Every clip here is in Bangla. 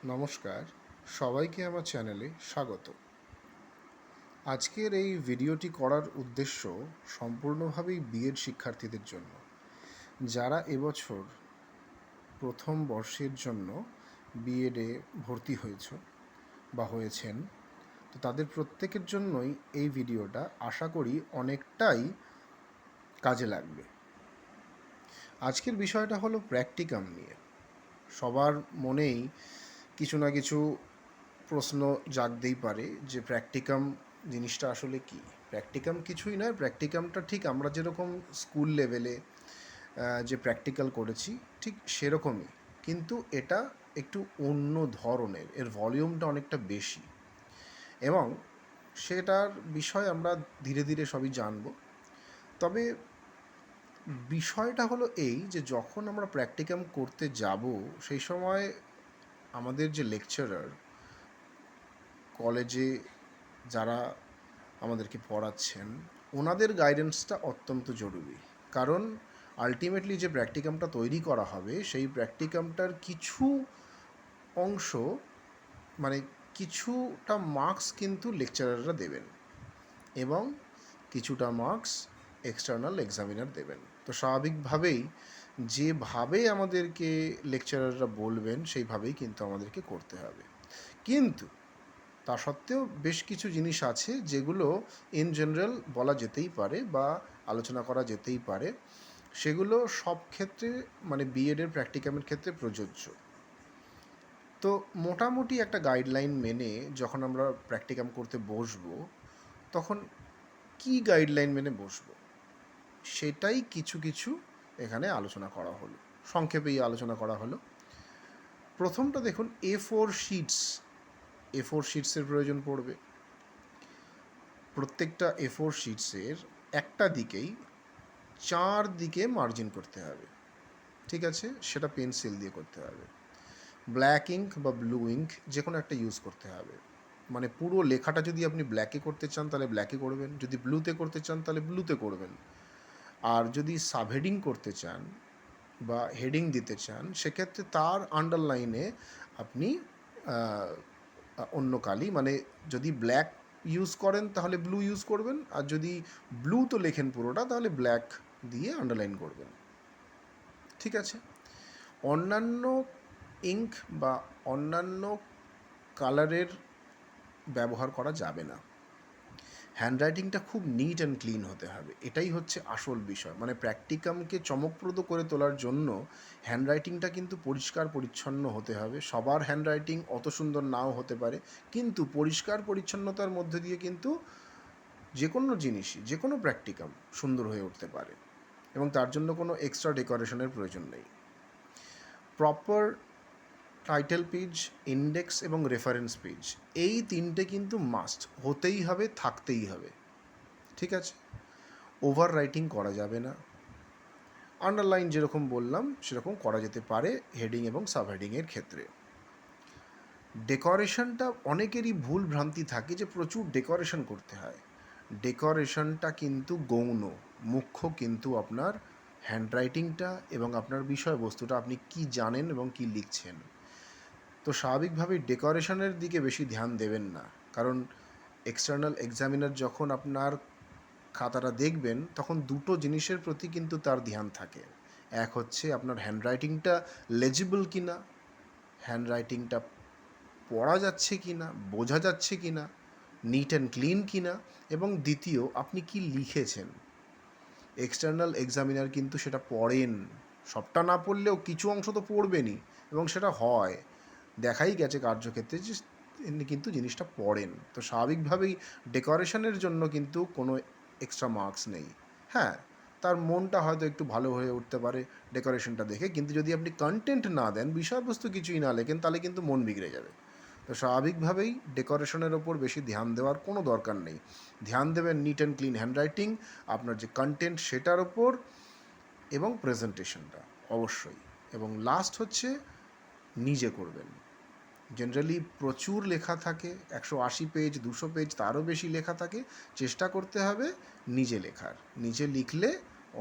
নমস্কার, সবাইকে আমার চ্যানেলে স্বাগত। আজকের এই ভিডিওটি করার উদ্দেশ্য সম্পূর্ণভাবেই বিএড শিক্ষার্থীদের জন্য, যারা এবছর প্রথম বর্ষের জন্য বিএডে ভর্তি হয়েছেন। তো তাদের প্রত্যেকের জন্যই এই ভিডিওটা আশা করি অনেকটাই কাজে লাগবে। আজকের বিষয়টা হলো প্র্যাকটিকাম নিয়ে। সবার মনেই কিছু না কিছু প্রশ্ন জাগতেই পারে যে প্র্যাকটিকাম জিনিসটা আসলে কি। প্র্যাকটিকাম কিছুই নয়, প্র্যাকটিকামটা ঠিক আমরা যেরকম স্কুল লেভেলে যে প্র্যাকটিক্যাল করেছি ঠিক সেরকমই, কিন্তু এটা একটু অন্য ধরনের, এর ভলিউমটা অনেকটা বেশি এবং সেটার বিষয় আমরা ধীরে ধীরে সবই জানব। তবে বিষয়টা হলো এই যে যখন আমরা প্র্যাকটিকাম করতে যাব সেই সময় আমাদের যে লেকচারার, কলেজে যারা আমাদেরকে পড়াচ্ছেন, ওনাদের গাইডেন্সটা অত্যন্ত জরুরি। কারণ আলটিমেটলি যে প্র্যাকটিকামটা তৈরি করা হবে সেই প্র্যাকটিকামটার কিছু অংশ মানে কিছুটা মার্কস কিন্তু লেকচারাররা দেবেন এবং কিছুটা মার্কস এক্সটার্নাল এক্সামিনার দেবেন। তো স্বাভাবিকভাবেই যেভাবে আমাদেরকে লেকচারাররা বলবেন সেইভাবেই কিন্তু আমাদেরকে করতে হবে। কিন্তু তা সত্ত্বেও বেশ কিছু জিনিস আছে যেগুলো ইন জেনারেল বলা যেতেই পারে বা আলোচনা করা যেতেই পারে, সেগুলো সব ক্ষেত্রে মানে বিএডের প্র্যাকটিকামের ক্ষেত্রে প্রযোজ্য। তো মোটামুটি একটা গাইডলাইন মেনে যখন আমরা প্র্যাকটিকাম করতে বসবো তখন কি গাইডলাইন মেনে বসবো সেটাই কিছু কিছু এখানে আলোচনা করা হলো, সংক্ষেপেই আলোচনা করা হলো। প্রথমটা দেখুন, এ4 শিটসের প্রয়োজন পড়বে। প্রত্যেকটা এ4 শিটসের একটা দিকেই 4 দিকে মার্জিন করতে হবে, ঠিক আছে? সেটা পেন্সিল দিয়ে করতে হবে। ব্ল্যাক ইঙ্ক বা ব্লু ইঙ্ক যে কোনো একটা ইউজ করতে হবে। মানে পুরো লেখাটা যদি আপনি ব্ল্যাকে করতে চান তাহলে ব্ল্যাকে করবেন, যদি ব্লুতে করতে চান তাহলে ব্লুতে করবেন। আর যদি সাবহেডিং করতে চান বা হেডিং দিতে চান সেক্ষেত্রে তার আন্ডারলাইনে আপনি অন্য কালি, মানে যদি ব্ল্যাক ইউজ করেন তাহলে ব্লু ইউজ করবেন, আর যদি ব্লু তো লেখেন পুরোটা তাহলে ব্ল্যাক দিয়ে আন্ডারলাইন করবেন, ঠিক আছে? অন্যান্য ইঙ্ক বা অন্যান্য কালারের ব্যবহার করা যাবে না। হ্যান্ডরাইটিংটা খুব নিট অ্যান্ড ক্লিন হতে হবে, এটাই হচ্ছে আসল বিষয়। মানে প্র্যাকটিকামকে চমকপ্রদ করে তোলার জন্য হ্যান্ডরাইটিংটা কিন্তু পরিষ্কার পরিচ্ছন্ন হতে হবে। সবার হ্যান্ডরাইটিং অত সুন্দর নাও হতে পারে, কিন্তু পরিষ্কার পরিচ্ছন্নতার মধ্যে দিয়ে কিন্তু যে কোনো জিনিসই, যে কোনো প্র্যাকটিকাম সুন্দর হয়ে উঠতে পারে এবং তার জন্য কোনো এক্সট্রা ডেকোরেশনের প্রয়োজন নেই। প্রপার টাইটেল পেজ, ইন্ডেক্স এবং রেফারেন্স পেজ, এই তিনটে কিন্তু মাস্ট হতেই হবে, থাকতেই হবে, ঠিক আছে? ওভার রাইটিং করা যাবে না। আন্ডারলাইন যেরকম বললাম সেরকম করা যেতে পারে হেডিং এবং সাবহেডিংয়ের ক্ষেত্রে। ডেকোরেশনটা অনেকেরই ভুল ভ্রান্তি থাকে যে প্রচুর ডেকোরেশন করতে হয়। ডেকোরেশনটা কিন্তু গৌণ, মুখ্য কিন্তু আপনার হ্যান্ডরাইটিংটা এবং আপনার বিষয়বস্তুটা, আপনি কি জানেন এবং কি লিখছেন। তো স্বাভাবিকভাবেই ডেকোরেশনের দিকে বেশি ধ্যান দেবেন না, কারণ এক্সটার্নাল এক্সামিনার যখন আপনার খাতাটা দেখবেন তখন দুটো জিনিসের প্রতি কিন্তু তার ধ্যান থাকে। এক হচ্ছে আপনার হ্যান্ডরাইটিংটা লেজিবল কি না, হ্যান্ডরাইটিংটা পড়া যাচ্ছে কি না, বোঝা যাচ্ছে কি না, নিট অ্যান্ড ক্লিন কি না, এবং দ্বিতীয় আপনি কি লিখেছেন। এক্সটার্নাল এক্সামিনার কিন্তু সেটা পড়েন, সবটা না পড়লেও কিছু অংশ তো পড়বেনই, এবং সেটা হয়, দেখাই গেছে কার্যক্ষেত্রে যে তিনি কিন্তু জিনিসটা পড়েন। তো স্বাভাবিকভাবেই ডেকোরেশনের জন্য কিন্তু কোনো এক্সট্রা মার্কস নেই। হ্যাঁ, তার মনটা হয়তো একটু ভালো হয়ে উঠতে পারে ডেকোরেশনটা দেখে, কিন্তু যদি আপনি কন্টেন্ট না দেন, বিষয়বস্তু কিছুই না লেখেন, তাহলে কিন্তু মন বিগড়ে যাবে। তো স্বাভাবিকভাবেই ডেকোরেশনের ওপর বেশি ধ্যান দেওয়ার কোনো দরকার নেই। ধ্যান দেবেন নিট অ্যান্ড ক্লিন হ্যান্ডরাইটিং, আপনার যে কন্টেন্ট সেটার ওপর, এবং প্রেজেন্টেশনটা অবশ্যই। এবং লাস্ট হচ্ছে নিজে করবেন। জেনারেলি প্রচুর লেখা থাকে, 180 পেজ, 200 পেজ, তারও বেশি লেখা থাকে। চেষ্টা করতে হবে নিজে লেখার। নিজে লিখলে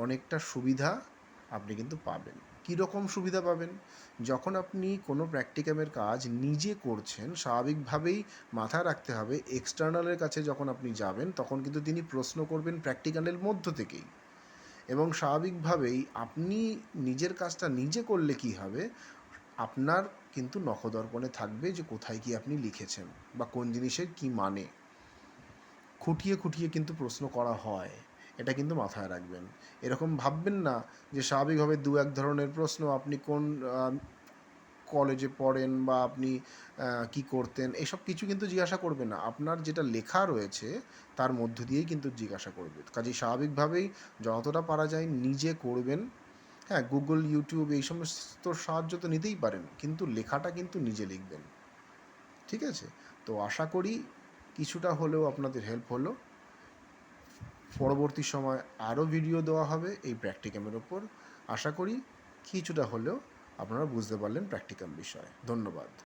অনেকটা সুবিধা আপনি কিন্তু পাবেন। কীরকম সুবিধা পাবেন? যখন আপনি কোনো প্র্যাকটিক্যামের কাজ নিজে করছেন, স্বাভাবিকভাবেই মাথায় রাখতে হবে এক্সটার্নালের কাছে যখন আপনি যাবেন তখন কিন্তু তিনি প্রশ্ন করবেন প্র্যাকটিক্যালের মধ্য থেকেই, এবং স্বাভাবিকভাবেই আপনি নিজের কাজটা নিজে করলে কী হবে, আপনার কিন্তু নখদর্পণে থাকবে যে কোথায় কী আপনি লিখেছেন বা কোন জিনিসের কী মানে। খুঁটিয়ে খুঁটিয়ে কিন্তু প্রশ্ন করা হয়, এটা কিন্তু মাথায় রাখবেন। এরকম ভাববেন না যে স্বাভাবিকভাবে দু এক ধরনের প্রশ্ন, আপনি কোন কলেজে পড়েন বা আপনি কী করতেন, এসব কিছু কিন্তু জিজ্ঞাসা করবে না। আপনার যেটা লেখা রয়েছে তার মধ্য দিয়েই কিন্তু জিজ্ঞাসা করবে। কাজেই স্বাভাবিকভাবেই যতটা পারা যায় নিজে করবেন। হ্যাঁ, গুগল, ইউটিউব এই সমস্ত সাহায্য তো নিতেই পারেন, কিন্তু লেখাটা কিন্তু নিজে লিখবেন। ঠিক আছে? তো আশা করি কিছুটা হলেও আপনাদের হেল্প হলো। পরবর্তী সময় আরও ভিডিও দেওয়া হবে এই প্র্যাকটিক্যামের ওপর। আশা করি কিছুটা হলেও আপনারা বুঝতে পারলেন প্র্যাকটিক্যাম বিষয়। ধন্যবাদ।